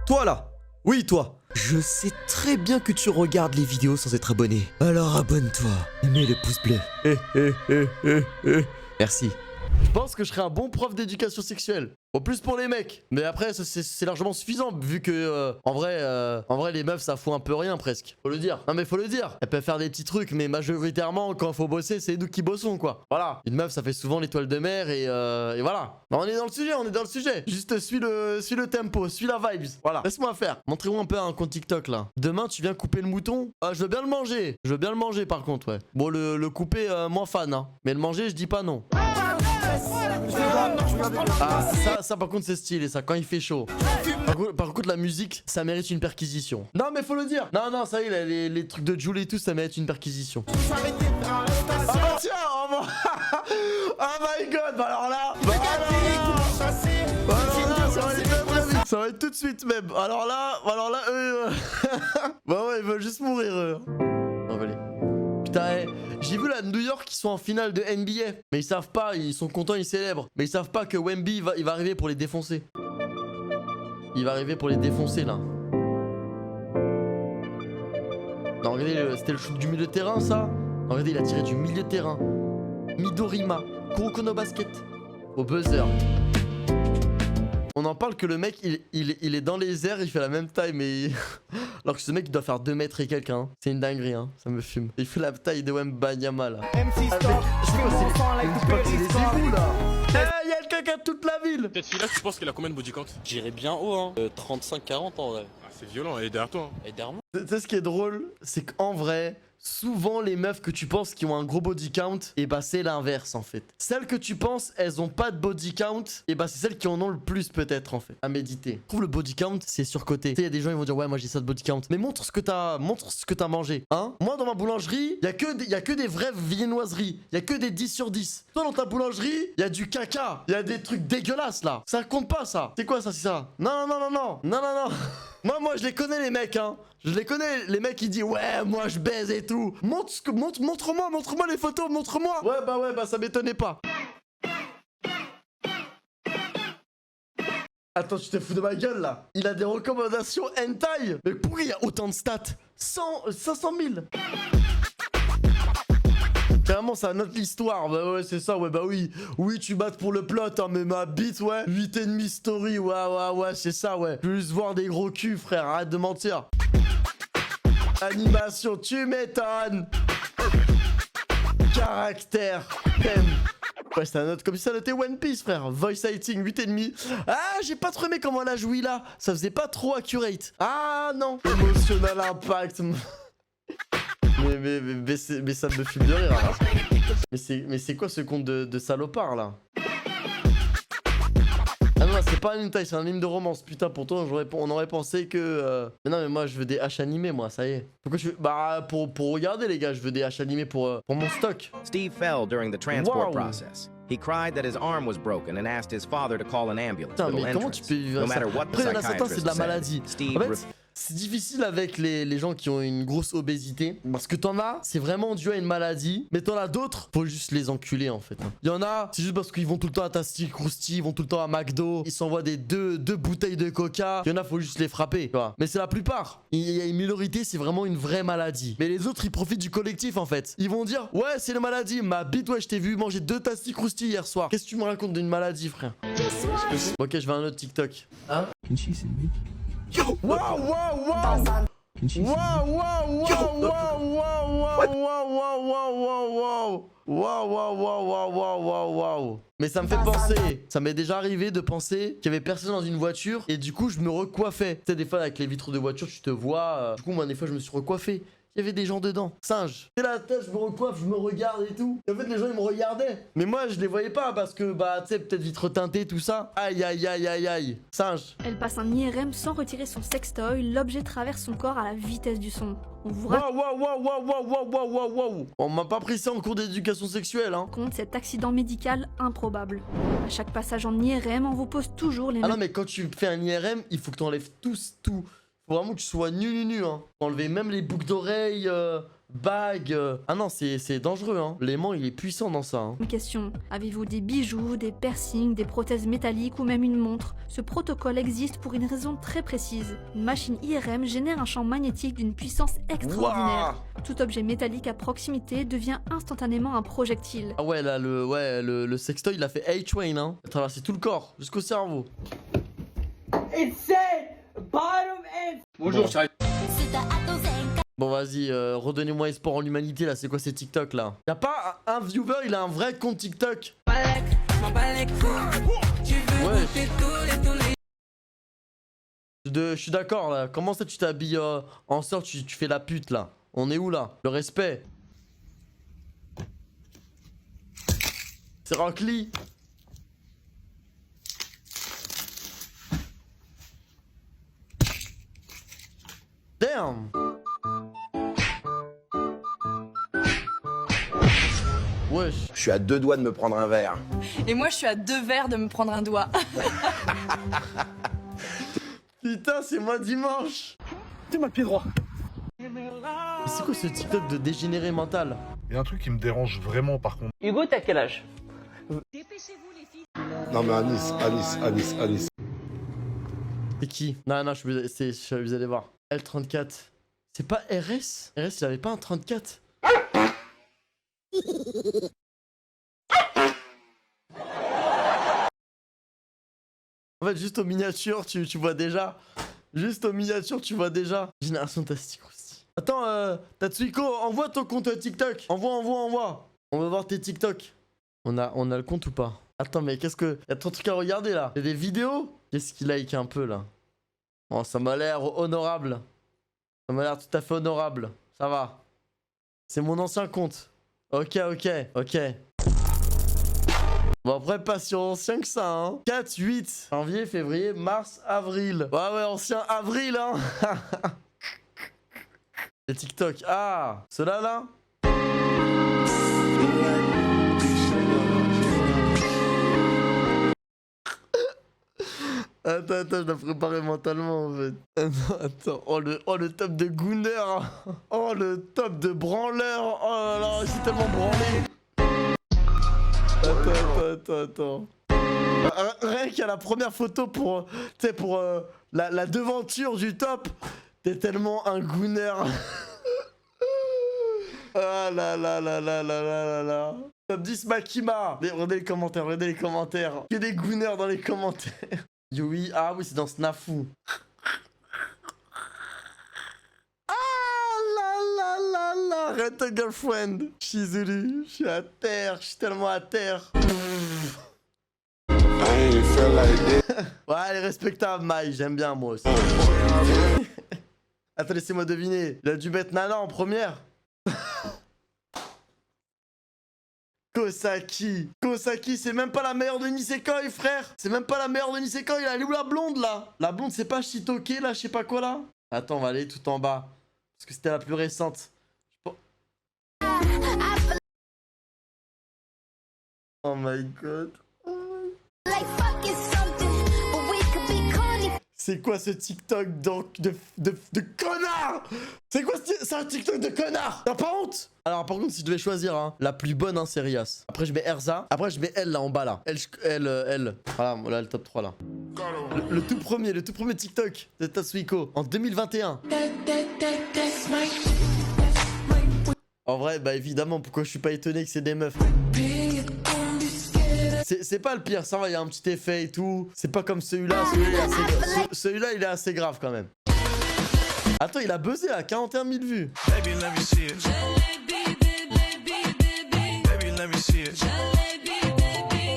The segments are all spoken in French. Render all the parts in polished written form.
Toi là. Oui, toi. Je sais très bien que tu regardes les vidéos sans être abonné. Alors abonne-toi et mets le pouce bleu. Merci. Je pense que je serais un bon prof d'éducation sexuelle. Au plus pour les mecs. Mais après, c'est largement suffisant vu que, en vrai, les meufs, ça fout un peu rien presque. Faut le dire. Non, mais faut le dire. Elles peuvent faire des petits trucs, mais majoritairement, quand faut bosser, c'est nous qui bossons, quoi. Voilà. Une meuf, ça fait souvent l'étoile de mer et voilà. Non, on est dans le sujet, on est dans le sujet. Juste suis le tempo, suis la vibes. Voilà. Laisse-moi faire. Montrez-moi un peu un compte TikTok, là. Demain, tu viens couper le mouton. Ah, je veux bien le manger. Je veux bien le manger, par contre, ouais. Bon, le couper, moins fan, hein. Mais le manger, je dis pas non. Ah, ça par contre c'est stylé ça, quand il fait chaud. Par contre la musique, ça mérite une perquisition. Non mais faut le dire. Non, ça y est, les trucs de Joule et tout, ça mérite une perquisition. Ah bah tiens, oh my god, bah alors là, ça va être tout de suite même. Alors là, bah ouais, ils veulent juste mourir eux. On va aller. Putain, j'ai vu là New York qui sont en finale de NBA. Mais ils savent pas, ils sont contents, ils célèbrent. Mais ils savent pas que Wemby il va arriver pour les défoncer. Il va arriver pour les défoncer là. Non, regardez, c'était le shoot du milieu de terrain ça. Non, regardez, il a tiré du milieu de terrain. Midorima, Kuroko no basket. Au buzzer. On en parle que le mec, il est dans les airs, il fait la même taille, mais... Alors que ce mec, il doit faire 2 mètres et quelqu'un. Hein. C'est une dinguerie, hein. Ça me fume. Il fait la taille de Wembanyama, là. C'est des égouts, là. Il y a le caca de toute la ville. Cette fille-là, tu penses qu'elle a combien de body count? J'irais bien haut, hein. 35-40 en vrai. Ah, c'est violent, elle est derrière toi. Et derrière moi. Tu sais ce qui est drôle, c'est qu'en vrai... Souvent les meufs que tu penses qui ont un gros body count, et bah c'est l'inverse en fait. Celles que tu penses elles ont pas de body count, et bah c'est celles qui en ont le plus peut-être en fait. À méditer. Je trouve le body count c'est surcoté. Tu sais, il y a des gens ils vont dire ouais moi j'ai ça de body count. Mais montre ce que t'as mangé. Hein? Moi dans ma boulangerie, y a que des vraies viennoiseries. Y a que des 10 sur 10. Toi dans ta boulangerie, y a du caca. Y a des trucs dégueulasses là. Ça compte pas ça. C'est quoi ça c'est ça? Non. Moi je les connais les mecs hein. Je les connais, les mecs qui disent ouais moi je baise et tout. Montre-moi les photos, montre-moi. Ouais bah ça m'étonnait pas. Attends, tu te fous de ma gueule là. Il a des recommandations hentai. Mais pourquoi il y a autant de stats? 500 000. Carrément, ça note l'histoire. Bah ouais, c'est ça, ouais, bah oui. Oui, tu battes pour le plot, hein, mais ma bite, ouais. 8,5 story, ouais, c'est ça, ouais. Plus voir des gros culs, frère, arrête de mentir. Animation, tu m'étonnes. Caractère, thème. Ouais, c'est un note comme si ça notait One Piece, frère. Voice acting, 8,5. Ah, j'ai pas trop aimé comment elle a joui là. Ça faisait pas trop accurate. Ah non. Emotional impact. Mais ça me fume de rire là. Mais c'est quoi ce compte de salopard là? Ah non, c'est pas un hentai, c'est un anime de romance. Putain, pourtant on aurait pensé que... Mais non mais moi je veux des H animés moi, ça y est. Pourquoi tu veux... Bah pour regarder les gars, je veux des H animés pour mon stock. Steve fell during the transport process. He cried that his arm was broken and asked his father to call an ambulance. Putain, mais comment tu peux vivre ça? Après, il y en a certains, c'est de la maladie. En fait, c'est difficile avec les gens qui ont une grosse obésité. Parce que t'en as, c'est vraiment dû à une maladie. Mais t'en as d'autres, faut juste les enculer en fait. Il y en a, c'est juste parce qu'ils vont tout le temps à Tasty Krusty, ils vont tout le temps à McDo. Ils s'envoient des deux bouteilles de coca. Il y en a, faut juste les frapper. Tu vois. Mais c'est la plupart. Il y a une minorité, c'est vraiment une vraie maladie. Mais les autres, ils profitent du collectif en fait. Ils vont dire, ouais, c'est une maladie. Ma bite, ouais, je t'ai vu manger 2 Tasty Krusty hier soir. Qu'est-ce que tu me racontes d'une maladie, frère? Ok, je vais à un autre TikTok. Hein? Can she see me? Waouh. Can she see me? Waouh. Mais ça me fait penser, ça m'est déjà arrivé de penser qu'il y avait personne dans une voiture et du coup je me recoiffais. Tu sais, des fois avec les vitres de voiture tu te vois. Du coup moi des fois je me suis recoiffé. Il y avait des gens dedans. Singe. C'est la tête, je me recoiffe, je me regarde et tout. Et en fait, les gens, ils me regardaient. Mais moi, je les voyais pas parce que, bah, tu sais, peut-être vitre teintée, tout ça. Aïe. Singe. Elle passe un IRM sans retirer son sextoy. L'objet traverse son corps à la vitesse du son. On vous Waouh. On m'a pas pris ça en cours d'éducation sexuelle, hein. raconte cet accident médical improbable. À chaque passage en IRM, on vous pose toujours les mêmes... Ah non, mais quand tu fais un IRM, il faut que tu enlèves tout. Faut vraiment que tu sois nu, hein. Enlever même les boucles d'oreilles, bague. Ah non, c'est dangereux, hein. L'aimant, il est puissant dans ça. Hein. Une question. Avez-vous des bijoux, des piercings, des prothèses métalliques ou même une montre? Ce protocole existe pour une raison très précise. Une machine IRM génère un champ magnétique d'une puissance extraordinaire. Tout objet métallique à proximité devient instantanément un projectile. Ah ouais, là, le sextoy, il a fait H-Train, hein. Il a traversé tout le corps, jusqu'au cerveau. Bonjour, Bon, vas-y, redonnez-moi espoir en l'humanité, là. C'est quoi ces TikTok, là? Y'a pas un viewer, il a un vrai compte TikTok. Ouais. Je suis d'accord, là. Comment ça, tu t'habilles en sœur, tu fais la pute, là? On est où, là? Le respect. C'est Rockly. Damn. Wesh. Je suis à 2 doigts de me prendre un verre. Et moi, je suis à 2 verres de me prendre un doigt. Putain, c'est moi dimanche. T'es ma pied droit. Mais c'est quoi ce TikTok de dégénéré mental? Il y a un truc qui me dérange vraiment par contre. Hugo, t'as quel âge? Non mais Anis. C'est qui? Non, vous allez voir. L34. C'est pas RS? RS, il avait pas un 34? En fait, juste aux miniatures, tu vois déjà. Juste aux miniatures, tu vois déjà. Génération Tastic aussi. Attends, Tatsuiko, envoie ton compte TikTok. Envoie. On va voir tes TikTok. On a le compte ou pas? Attends, mais qu'est-ce que... Y'a trop de trucs à regarder, là. Y'a des vidéos? Qu'est-ce qu'il like un peu, là? Oh, ça m'a l'air honorable. Ça m'a l'air tout à fait honorable. Ça va. C'est mon ancien compte. Ok. Bon, après, pas si ancien que ça, hein. 4, 8. Janvier, février, mars, avril. Ouais, ancien avril, hein. Les TikTok. Ah, ceux-là, là. Attends, je dois préparer mentalement, en fait. Attends. Oh, le top de Gooner. Oh, le top de branleur. Oh là là, j'ai tellement branlé. Attends. Rien qu'à la première photo pour la devanture du top, t'es tellement un Gooner. Ah là. Top 10 Makima. Regardez les commentaires. Il y a des Gooners dans les commentaires. Yui, ah oui, c'est dans Snafu. Arrête ta girlfriend. Je suis Zulu, je suis à terre, je suis tellement à terre. Ouais, elle est respectable, Mai, j'aime bien moi aussi. Attends, laissez-moi deviner. Il a dû mettre Nana en première. Kosaki, c'est même pas la meilleure de Nisekoi, frère. C'est même pas la meilleure de Nisekoi. Il a où la blonde là? La blonde, c'est pas Shitoke là, je sais pas quoi là. Attends, on va aller tout en bas. Parce que c'était la plus récente. Oh my god. C'est quoi ce TikTok donc de connard? C'est quoi c'est un TikTok de connard? T'as pas honte? Alors par contre si je devais choisir hein, la plus bonne hein, c'est Rias. Après je mets Erza. Après je mets elle là en bas là. Elle. Voilà le top 3 là. Le tout premier TikTok de Tatsuiko en 2021. En vrai bah évidemment pourquoi je suis pas étonné que c'est des meufs. C'est pas le pire, ça va, il y a un petit effet et tout. C'est pas comme celui-là, celui-là il est assez grave quand même. Attends, il a buzzé à 41 000 vues.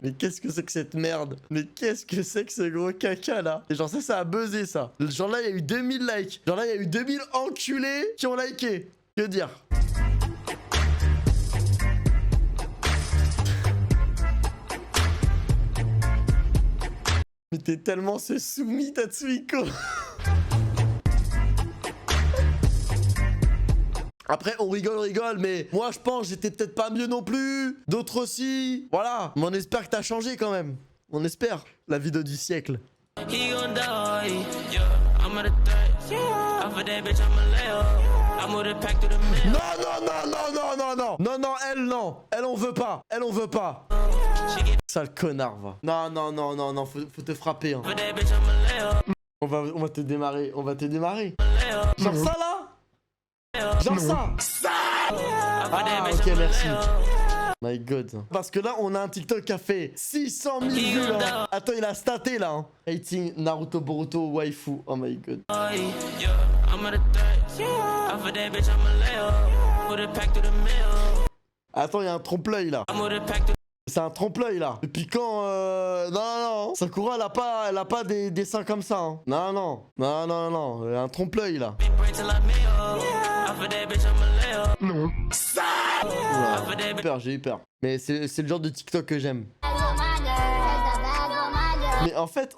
Mais qu'est-ce que c'est que cette merde? Mais qu'est-ce que c'est que ce gros caca là? Et genre ça a buzzé ça. Genre là il y a eu 2000 likes. Genre là il y a eu 2000 enculés qui ont liké. Que dire? Mais t'es tellement ce soumis, Tatsuiko. Après, on rigole, mais moi, je pense que j'étais peut-être pas mieux non plus. D'autres aussi. Voilà. Mais on espère que t'as changé quand même. On espère. La vidéo du siècle. Non, elle on veut pas. Sale connard, va. Non, faut te frapper. Hein. On va te démarrer, Genre ça là. Genre ça. Ah, ok, merci. My god. Parce que là, on a un TikTok qui a fait 600 000 vues là. Attends, il a staté là. Hein. Hating Naruto Boruto waifu. Oh my god. Attends, il y a un trompe-l'œil là. C'est un trompe-l'œil là. Depuis quand Non. Sakura, elle a pas des dessins comme ça. Hein. Non. Il y a un trompe-l'œil là. Non. J'ai eu peur. Mais c'est le genre de TikTok que j'aime. Mais en fait,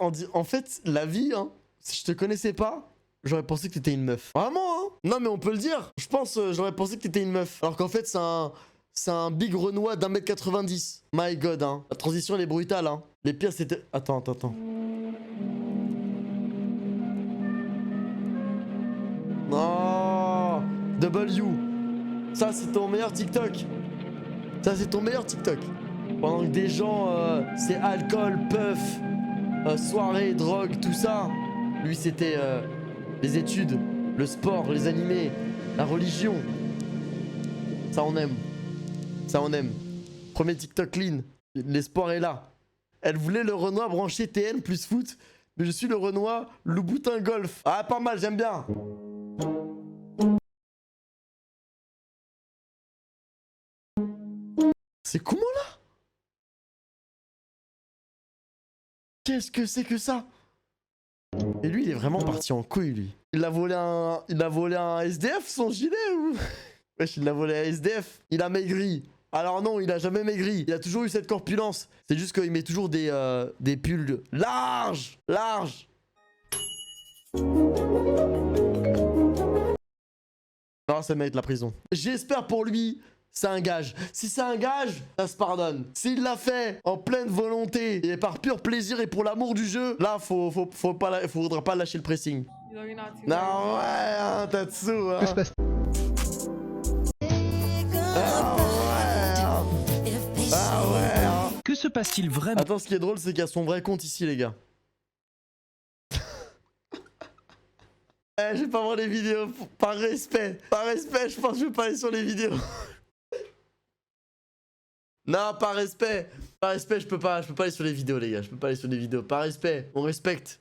la vie, hein, si je te connaissais pas, j'aurais pensé que t'étais une meuf. Vraiment, hein. Non, mais on peut le dire. Je pense, j'aurais pensé que t'étais une meuf. Alors qu'en fait, c'est un big Renoir d'1m90. My god, hein. La transition, elle est brutale, hein. Les pires, c'était... Attends. Non. W. Ça, c'est ton meilleur TikTok. Pendant que des gens, c'est alcool, puff, soirée, drogue, tout ça. Lui, c'était les études, le sport, les animés, la religion. Ça, on aime. Premier TikTok clean. L'espoir est là. Elle voulait le Renoir branché TN plus foot. Mais je suis le Renoir Louboutin golf. Ah, pas mal, j'aime bien. C'est comment là? Qu'est-ce que c'est que ça? Et lui, il est vraiment parti en couille, lui. Il a volé un SDF, son gilet ou... Wesh, il l'a volé à SDF. Il a maigri. Alors non, il a jamais maigri. Il a toujours eu cette corpulence. C'est juste qu'il met toujours des pulls larges. Non, ça mérite la prison. J'espère pour lui, c'est un gage. Si c'est un gage, ça se pardonne. S'il l'a fait en pleine volonté et par pur plaisir et pour l'amour du jeu, là, faudra pas lâcher le pressing. Non, ouais, hein, Tatsu, hein. Que se passe? Que se passe-t-il vraiment? Attends, ce qui est drôle, c'est qu'il y a son vrai compte ici, les gars. Je vais pas voir les vidéos. Par respect, je pense que je vais pas aller sur les vidéos. Non, par respect, je peux pas aller sur les vidéos, les gars. Par respect, on respecte.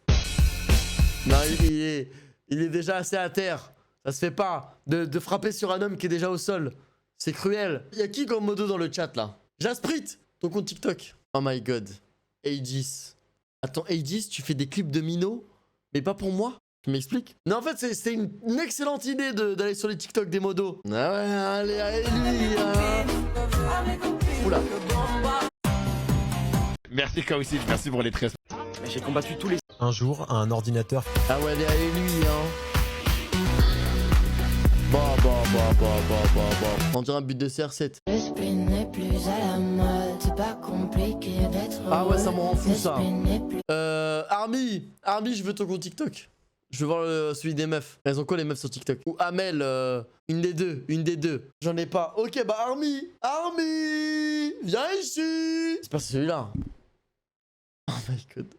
Non, il est déjà assez à terre. Ça se fait pas de frapper sur un homme qui est déjà au sol. C'est cruel. Y'a qui comme modo dans le chat là? Jasprit, ton compte TikTok. Oh my god. Aegis. Attends, Aegis, tu fais des clips de Mino, mais pas pour moi? Tu m'expliques? Non, en fait, c'est une excellente idée d'aller sur les TikTok des modos. Ah ouais, allez, lui. Oula. Merci Kaousi, merci pour les 13. J'ai combattu tous les... Un jour, un ordinateur... Ah ouais, allez, lui, hein. Bah. On dirait un but de CR7. Ah ouais, ça me rend fou, ça. Army, je veux ton compte TikTok. Je veux voir celui des meufs. Elles ont quoi les meufs sur TikTok? Ou Amel, une des deux. J'en ai pas. Ok, bah Army, viens ici. C'est pas celui-là. Oh my god.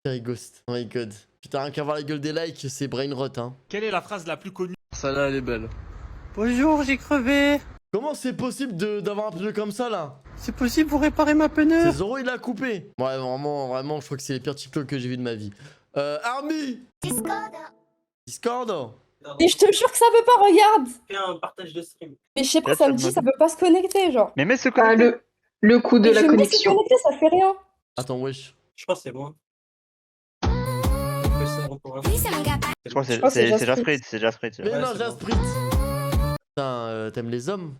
Terry Ghost. Oh my god. Putain, rien qu'à voir la gueule des likes, c'est brain rot, hein. Quelle est la phrase la plus connue? Ça là, elle est belle. Bonjour, j'ai crevé. Comment c'est possible d'avoir un pneu comme ça là? C'est possible pour réparer ma pneu? C'est Zoro, il l'a coupé. Ouais, vraiment, je crois que c'est les pires TikTok que j'ai vu de ma vie. Army! Discord? Et je te jure que ça veut pas, regarde. Fais un partage de stream. Mais je sais pas, ça me dit ça peut pas se connecter, genre. Mais se connecter. Le coup de la connexion. Se connecter, ça fait rien. Attends, wesh. Je pense que c'est moi. Je crois que c'est Jasprit, Mais non, Jasprit. Putain, t'aimes les hommes?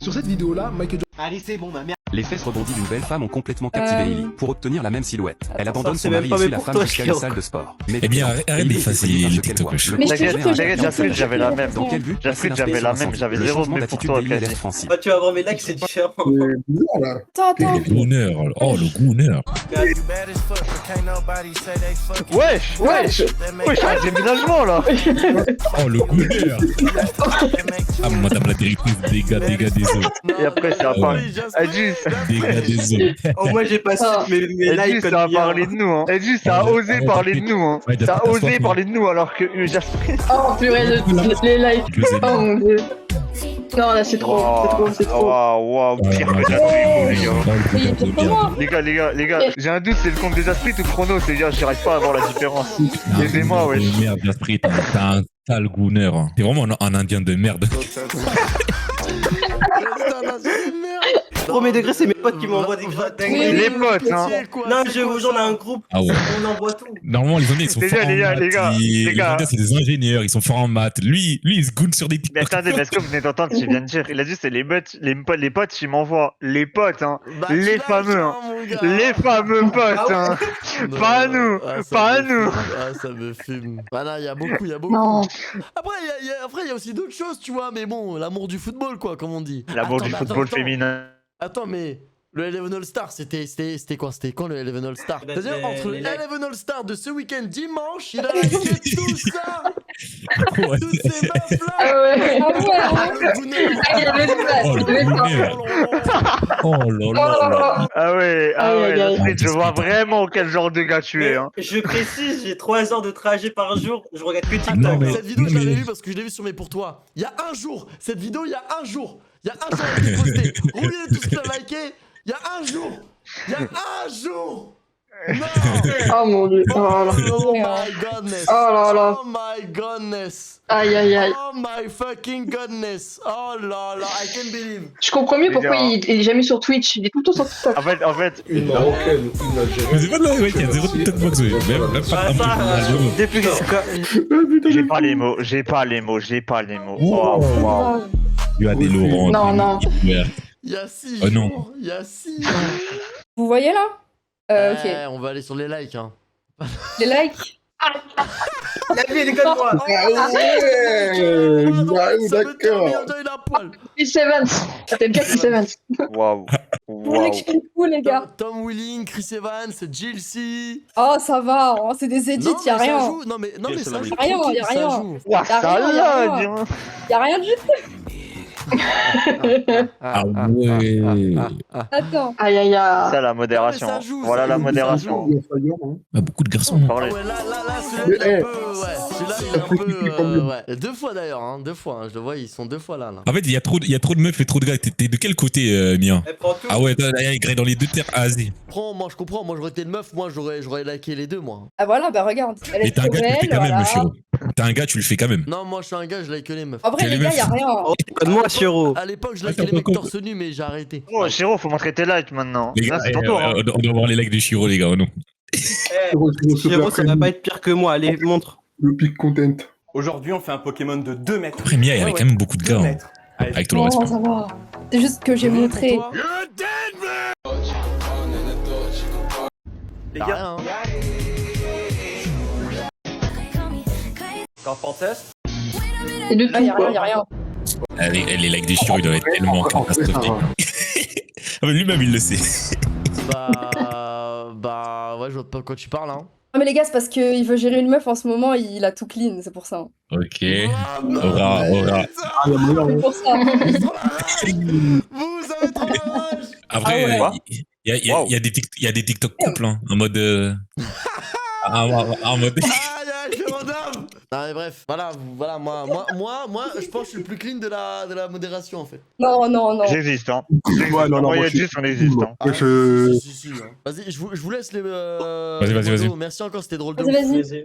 Sur cette vidéo là, Michael Allez, c'est bon, ma mère. Les fesses rebondies d'une belle femme ont complètement captivé Ellie. Pour obtenir la même silhouette, elle abandonne c'est son mari même pas et suit fait la pour femme toi, jusqu'à une Chiro. salle de sport. Mais Eh bien, arrête d'effacer les TikTok. Mais je te jure que T'inquiète, j'avais la même. Dans quel but J'assume, j'avais la même, j'avais Le zéro changement mais pour d'attitude toi, d'Ellie a l'air quasi. offensif. Bah, tu vas voir mes likes, c'est différent. Attends. Le goûneur. Oh, le goûneur. Wesh, wesh, wesh, un déménagement là. Oh, le goûneur. Ah, madame la directrice, dégâts des eaux. Et après, ça a parlé. Edus, Dégâts des eaux. Oh, moi, j'ai pas su mes Edus, likes. ça a parlé de nous, hein. Edus, ça a osé parler de nous, hein. Ouais, Ça a t'as osé soif, parler de nous alors que Jasper. Oh purée, les likes. Oh mon dieu. Non, là c'est trop, c'est trop. Waouh, pire que Jasper. Les gars, j'ai un doute, c'est le compte de Jasper ou Chrono, c'est dire, j'arrive pas à voir la différence. Aidez-moi, wesh. Merde, Jasper, t'as un sale goûneur. T'es vraiment un indien de merde. Premier degré, c'est mes potes qui m'envoient des dingueries. Les potes, hein. Non, je vous on a un groupe, Ah ouais. on envoie tout. Normalement, les Indiens, ils sont Les forts gars, en les gars, maths. les gars, Les les gars. Indiens, c'est des ingénieurs, ils sont forts en maths. Lui, il se goûne sur des Mais TikTok. attendez, mais est-ce que vous venez d'entendre ce qu'il vient de dire? Il a dit c'est les potes qui m'envoient. Les potes, hein. Les fameux, hein. Les fameux potes, hein. Pas à nous, pas à nous. Ah, ça me fume. Voilà, il y a beaucoup. Non. Après, il y a aussi d'autres choses, tu vois, mais bon, l'amour du football, quoi, comme on dit. L'amour Attends, du mais football attends. féminin. Attends, mais le Eleven All Star, c'était quoi? C'était quand le Eleven All Star? Ben, C'est-à-dire, entre le les likes. Eleven All Star de ce week-end dimanche, il a liké tout ça! Ouais. Toutes ces meufs-là! Ah ouais. Ah, le goûneur. Ah, il y avait Oh, le goûneur. Oh là là. Ah ouais, Aïe, aïe, Jasper, je vois vraiment quel genre de gars tu es, hein. Je précise, j'ai 3 heures de trajet par jour, je regarde que TikTok. Non, mais- Cette vidéo, je non, l'avais mais- vue parce que je l'ai vue sur mes pour toi. Il y a un jour! Cette vidéo, il y a un jour! Il y a un jour, elle a été postée. Roulez tout ce qu'il a liké! Il y a un jour! Il y a un jour! Non! Oh mon dieu. Oh là là. Oh my godness! Oh là là. Oh my godness! Aïe aïe aïe. Oh my fucking goodness! Oh là là, I can't believe! Je comprends mieux pourquoi Les il est jamais sur Twitch, il est tout le temps sur TikTok. En fait, Une marocaine, une algérienne. Mais c'est pas de là, ouais, il y a zéro TikTok box, ouais. Même pas un peu. Depuis j'ai pas les mots. Wow. Oh, wow. Tu as des Laurent. Non, non. Ouais. Il y a 6 Oh non. jours! Il y a 6 jours! Vous voyez là Ok. Ouais, on va aller sur les likes, hein. Les likes. La vie, elle est comme moi. Ah ouais, d'accord. Il a poil! Chris Evans. T'aimes bien Chris Evans. Waouh. Vous l'expliquez où les gars? Tom Willing, Chris Evans, Jill C. Oh ça va, hein, c'est des edits, y'a mais ça rien. joue. Non mais ça joue. Rien, tranquille, y a ça rien. joue. Ouah, Y'a ça rien, là, y'a dis-moi. Y'a rien du tout. Ah ouais. Attends. Aïe aïe aïe. Ça, la modération. Non, mais ça joue, Voilà ça la joue, ça modération. Ah, beaucoup de garçons. Hein. Ah Parlez. ouais, là, celui-là, il est un peu. Ouais, celui-là, il est un peu. Ouais. 2 fois d'ailleurs, hein, 2 fois. Hein, je le vois, ils sont 2 fois là. En fait, il y a trop de meufs et trop de gars. T'es de quel côté, Mia? Elle prend tout. Ah ouais, il grille dans les deux terres. Ah, vas-y. Moi, je comprends. Moi, j'aurais été une meuf. Moi, j'aurais liké les deux, moi. Ah voilà, bah regarde. Elle Mais est t'es un trop gars, tu le fais belle, quand même, voilà. Chiro. T'es un gars, tu le fais quand même. Non, moi, je suis un gars, je like que les meufs. En vrai, Quelle les gars, meuf y'a rien. Moi, Chiro. À l'époque, je Attends, likais les mecs attends. torse nu, mais j'ai arrêté. Oh, Chiro, faut montrer tes likes maintenant. Les Là, gars, c'est ton tour, hein. on doit voir les likes de Chiro, les gars. Oh non. Chiro, ça va pas être pire que moi. Allez, montre. Le pic content. Aujourd'hui, on fait un Pokémon de 2 mètres. Après, Mia, il y avait quand même beaucoup de gars. Hein. Avec tout le Non, respect. ça va. C'est juste que j'ai montré. Les T'as gars, rien, hein. Qu'en pensez? C'est de tout, quoi. Y'a rien. Les likes de Chiro, ils doivent être tellement catastrophiques. Ah, mais lui-même, il le sait. Bah, ouais, je vois pas de quoi tu parles, hein. Non mais les gars, c'est parce qu'il veut gérer une meuf en ce moment, il a tout clean, c'est pour ça. Ok. Aura. C'est pour ça. Vous avez trop l'âge. Après, Ah ouais. il y a des TikTok couples, hein, en mode. En mode. Aïe, je redame. Non, mais bref, voilà, moi, je pense que je suis le plus clean de la modération, en fait. Non, non, non. J'existe, hein. Ouais, non, Moi, il y moi, a je suis- 10, on existe, hein. Moi, je... Si, hein. Vas-y, je vous laisse les. Vas-y. Merci encore, c'était drôle de Vas-y, ouf. vas-y. vas-y.